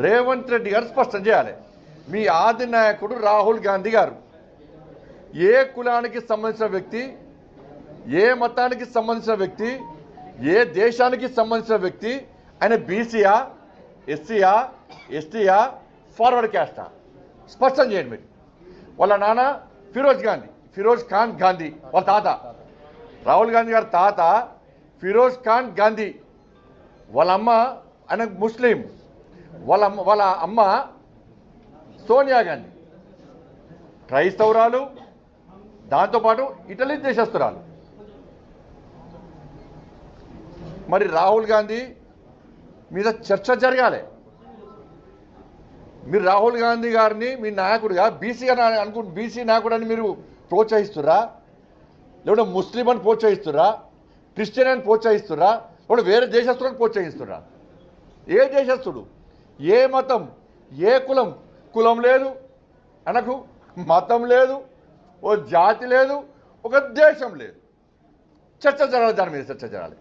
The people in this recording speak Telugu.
రేవంత్ రెడ్డి గారు స్పష్టం చేయాలి. మీ ఆది నాయకుడు రాహుల్ గాంధీ గారు ఏ కులానికి సంబంధించిన వ్యక్తి, ఏ మతానికి సంబంధించిన వ్యక్తి, ఏ దేశానికి సంబంధించిన వ్యక్తి, ఆయన బీసీయా, ఎస్సీయా, ఎస్టీయా, ఫార్వర్డ్ క్యాస్టా? స్పష్టం చేయండి మీరు. వాళ్ళ నాన్న ఫిరోజ్ ఖాన్ గాంధీ, వాళ్ళ తాత రాహుల్ గాంధీ గారి తాత ఫిరోజ్ ఖాన్ గాంధీ, వాళ్ళ అమ్మ ఆయన ముస్లిం, వాళ్ళ అమ్మ సోనియా గాంధీ క్రైస్తవురాలు, దాంతోపాటు ఇటలీ దేశస్తురాలు. మరి రాహుల్ గాంధీ మీద చర్చ జరగాలి. మీరు రాహుల్ గాంధీ గారిని మీ నాయకుడిగా బీసీ నాయకుడు అని మీరు ప్రోత్సహిస్తురా, లేకుంటే ముస్లిం అని ప్రోత్సహిస్తురా, క్రిస్టియన్ అని ప్రోత్సహిస్తురా, లేకుంటే వేరే దేశస్తులను ప్రోత్సహిస్తురా? ఏ దేశస్తుడు, ఏ మతం, ఏ కులం లేదు అనకు, మతం లేదు, ఓ జాతి లేదు, ఒక దేశం లేదు. చర్చ జరగాలి, దాని మీద చర్చ జరగాలి.